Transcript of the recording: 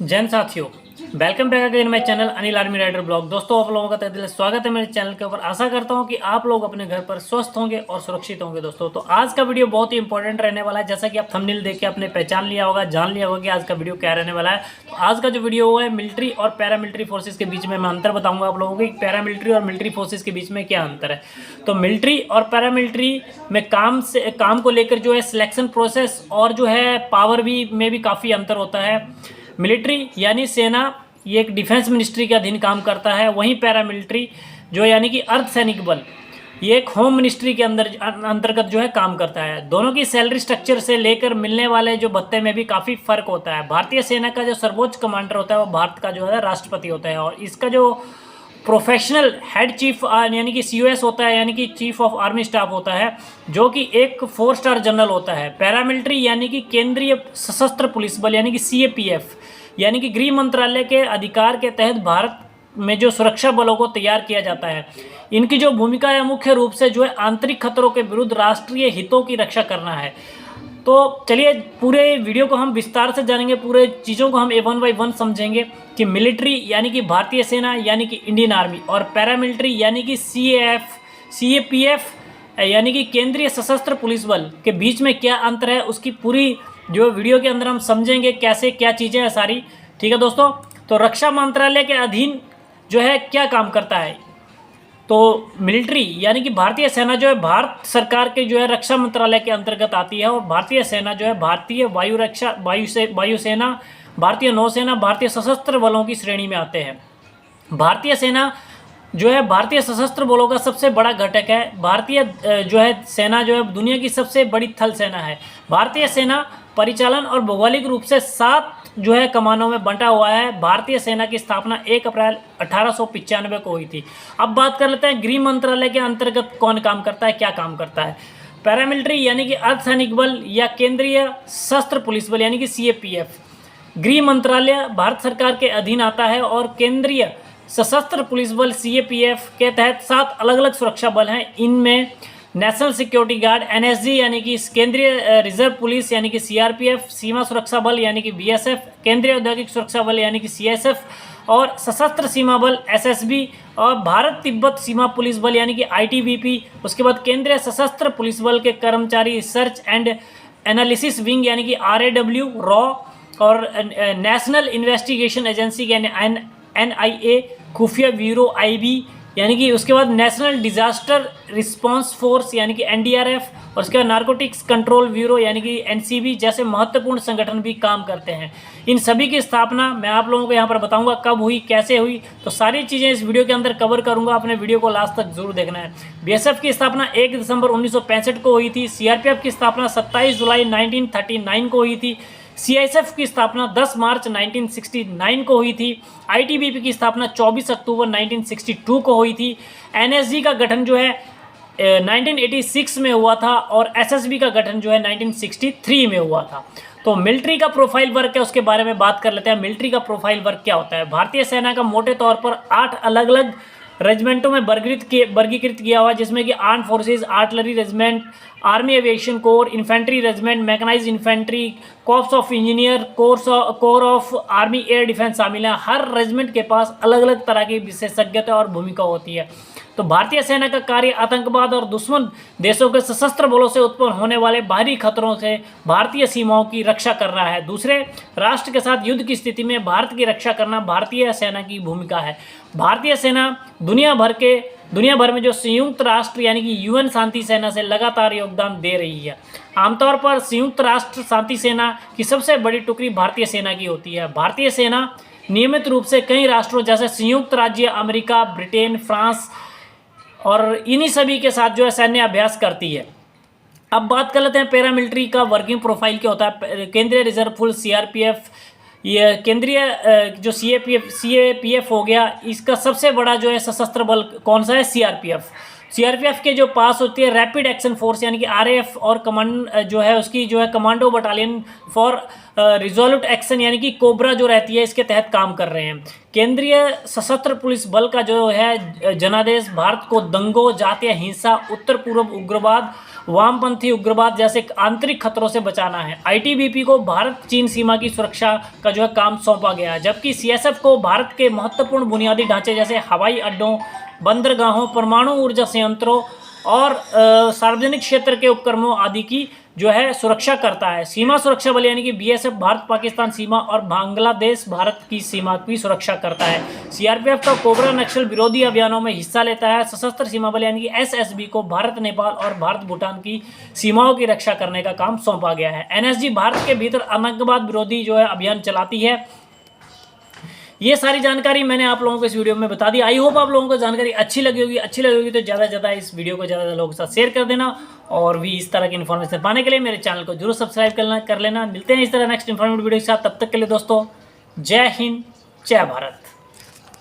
जैन साथियों, welcome back again my channel Anil army rider blog. दोस्तों, आप लोगों का तहे दिल से स्वागत है मेरे चैनल के ऊपर। आशा करता हूं कि आप लोग अपने घर पर स्वस्थ होंगे और सुरक्षित होंगे। दोस्तों, तो आज का वीडियो बहुत ही इंपॉर्टेंट रहने वाला है। जैसा कि आप थंबनेल देख के आपने पहचान लिया होगा, जान लिया होगा कि आज का वीडियो क्या रहने वाला है। तो आज का जो वीडियो है मिलिट्री और पैरामिलिट्री फोर्सेज के बीच में मैं अंतर बताऊंगा आप लोगों को कि पैरामिलिट्री और मिलिट्री फोर्सेज के बीच में क्या अंतर है। तो मिलिट्री और पैरामिलिट्री में काम को लेकर जो है सिलेक्शन प्रोसेस और जो है पावर भी में भी काफ़ी अंतर होता है। मिलिट्री यानी सेना, ये एक डिफेंस मिनिस्ट्री के अधीन काम करता है। वहीं पैरामिलिट्री जो यानी कि अर्धसैनिक बल, ये एक होम मिनिस्ट्री के अंतर्गत जो है काम करता है। दोनों की सैलरी स्ट्रक्चर से लेकर मिलने वाले जो भत्ते में भी काफ़ी फर्क होता है। भारतीय सेना का जो सर्वोच्च कमांडर होता है वो भारत का जो है राष्ट्रपति होता है, और इसका जो प्रोफेशनल हेड चीफ यानी कि COS होता है, यानी कि चीफ ऑफ आर्मी स्टाफ होता है, जो कि एक 4 स्टार जनरल होता है। पैरामिलिट्री यानी कि केंद्रीय सशस्त्र पुलिस बल यानी कि CAPF, यानी कि गृह मंत्रालय के अधिकार के तहत भारत में जो सुरक्षा बलों को तैयार किया जाता है। इनकी जो भूमिका है मुख्य रूप से जो है आंतरिक खतरों के विरुद्ध राष्ट्रीय हितों की रक्षा करना है। तो चलिए पूरे वीडियो को हम विस्तार से जानेंगे, पूरे चीज़ों को हम वन बाई वन समझेंगे कि मिलिट्री यानी कि भारतीय सेना यानी कि इंडियन आर्मी, और पैरामिलिट्री यानी कि CAPF यानी कि केंद्रीय सशस्त्र पुलिस बल के बीच में क्या अंतर है, उसकी पूरी जो वीडियो के अंदर हम समझेंगे कैसे क्या चीज़ें हैं सारी। ठीक है दोस्तों, तो रक्षा मंत्रालय के अधीन जो है क्या काम करता है। तो मिलिट्री यानी कि भारतीय सेना जो है भारत सरकार के जो है रक्षा मंत्रालय के अंतर्गत आती है, और भारतीय सेना जो है भारतीय वायुसेना, भारतीय नौसेना, भारतीय सशस्त्र बलों की श्रेणी में आते हैं। भारतीय सेना जो है भारतीय सशस्त्र बलों का सबसे बड़ा घटक है। भारतीय जो है सेना जो है दुनिया की सबसे बड़ी थल सेना है। भारतीय सेना परिचालन और भौगोलिक रूप से 7 जो है कमानों में बंटा हुआ है। भारतीय सेना की स्थापना 1 अप्रैल 1895 को हुई थी। अब बात कर लेते हैं गृह मंत्रालय के अंतर्गत कौन काम करता है, क्या काम करता है। पैरामिलिट्री यानी कि अर्धसैनिक बल या केंद्रीय सशस्त्र पुलिस बल यानी कि CAPF गृह मंत्रालय भारत सरकार के अधीन आता है, और केंद्रीय सशस्त्र पुलिस बल CAPF के तहत 7 अलग अलग सुरक्षा बल हैं। इनमें नेशनल सिक्योरिटी गार्ड NSG यानी कि केंद्रीय रिजर्व पुलिस यानी कि CRPF, सीमा सुरक्षा बल यानी कि BSF, केंद्रीय औद्योगिक सुरक्षा बल यानी कि CSF, और सशस्त्र सीमा बल SSB, और भारत तिब्बत सीमा पुलिस बल यानी कि ITBP। उसके बाद केंद्रीय सशस्त्र पुलिस बल के कर्मचारी रिसर्च एंड एनालिसिस विंग यानी कि RAW, और नेशनल इन्वेस्टिगेशन एजेंसी यानी NIA, खुफिया ब्यूरो IB, यानी कि उसके बाद नेशनल डिजास्टर रिस्पांस फोर्स यानी कि NDRF, और उसके बाद नारकोटिक्स कंट्रोल ब्यूरो यानी कि NCB जैसे महत्वपूर्ण संगठन भी काम करते हैं। इन सभी की स्थापना मैं आप लोगों को यहाँ पर बताऊंगा कब हुई, कैसे हुई, तो सारी चीज़ें इस वीडियो के अंदर कवर करूंगा। अपने वीडियो को लास्ट तक जरूर देखना है। BSF की स्थापना 1 दिसंबर 1965 को हुई थी। CRPF की स्थापना 27 जुलाई 1939 को हुई थी। CISF की स्थापना 10 मार्च 1969 को हुई थी। ITBP की स्थापना 24 अक्टूबर 1962 को हुई थी। NSG का गठन जो है 1986 में हुआ था, और SSB का गठन जो है 1963 में हुआ था। तो मिलिट्री का प्रोफाइल वर्क है, उसके बारे में बात कर लेते हैं। मिलिट्री का प्रोफाइल वर्क क्या होता है। भारतीय सेना का मोटे तौर पर 8 अलग अलग रेजिमेंटों में वर्गीकृत किया हुआ है, जिसमें कि arm forces, artillery regiment, army aviation corps, infantry regiment, mechanised infantry, corps of engineer, corps of army air defence शामिल है। हर रेजिमेंट के पास अलग अलग तरह की विशेषज्ञता और भूमिका होती है। तो भारतीय सेना का कार्य आतंकवाद और दुश्मन देशों के सशस्त्र बलों से उत्पन्न होने वाले बाहरी खतरों से भारतीय सीमाओं की रक्षा करना है। दूसरे राष्ट्र के साथ युद्ध की स्थिति में भारत की रक्षा करना भारतीय सेना की भूमिका है। भारतीय सेना दुनिया भर में जो संयुक्त राष्ट्र यानी कि UN शांति सेना से लगातार योगदान दे रही है। आमतौर पर संयुक्त राष्ट्र शांति सेना की सबसे बड़ी टुकड़ी भारतीय सेना की होती है। भारतीय सेना नियमित रूप से कई राष्ट्रों जैसे संयुक्त राज्य अमेरिका, ब्रिटेन, फ्रांस और इन्हीं सभी के साथ जो है सैन्य अभ्यास करती है। अब बात कर लेते हैं पैरामिलिट्री का वर्किंग प्रोफाइल क्या होता है। केंद्रीय रिजर्व पुलिस CRPF, ये केंद्रीय जो CAPF हो गया, इसका सबसे बड़ा जो है सशस्त्र बल कौन सा है, CRPF के जो पास होती है रैपिड एक्शन फोर्स यानी कि RAF, और कमांड जो है उसकी जो है commando battalion for resolute action यानी कि कोबरा जो रहती है, इसके तहत काम कर रहे हैं। केंद्रीय सशस्त्र पुलिस बल का जो है जनादेश भारत को दंगों, जातीय हिंसा, उत्तर पूर्व उग्रवाद वामपंथी उग्रवाद जैसे आंतरिक खतरों से बचाना है। आईटीबीपी को भारत चीन सीमा की सुरक्षा का जो है काम सौंपा गया है, जबकि सीएसएफ को भारत के महत्वपूर्ण बुनियादी ढांचे जैसे हवाई अड्डों, बंदरगाहों, परमाणु ऊर्जा संयंत्रों और सार्वजनिक क्षेत्र के उपक्रमों आदि की जो है सुरक्षा करता है। सीमा सुरक्षा बल यानी कि बीएसएफ भारत पाकिस्तान सीमा और बांग्लादेश भारत की सीमा की सुरक्षा करता है। सीआरपीएफ का कोबरा नक्सल विरोधी अभियानों में हिस्सा लेता है। सशस्त्र सीमा बल यानी कि एसएसबी को भारत नेपाल और भारत भूटान की सीमाओं की रक्षा करने का काम सौंपा गया है। एनएसजी भारत के भीतर आतंकवाद विरोधी जो है अभियान चलाती है। ये सारी जानकारी मैंने आप लोगों को इस वीडियो में बता दी। आई होप आप लोगों को जानकारी अच्छी लगी होगी तो ज़्यादा से ज़्यादा इस वीडियो को ज़्यादा लोगों के साथ शेयर कर देना, और भी इस तरह की इन्फॉर्मेशन पाने के लिए मेरे चैनल को जरूर सब्सक्राइब कर लेना। मिलते हैं इस तरह नेक्स्ट इन्फॉर्मेटिव वीडियो के साथ, तब तक के लिए दोस्तों जय हिंद जय भारत।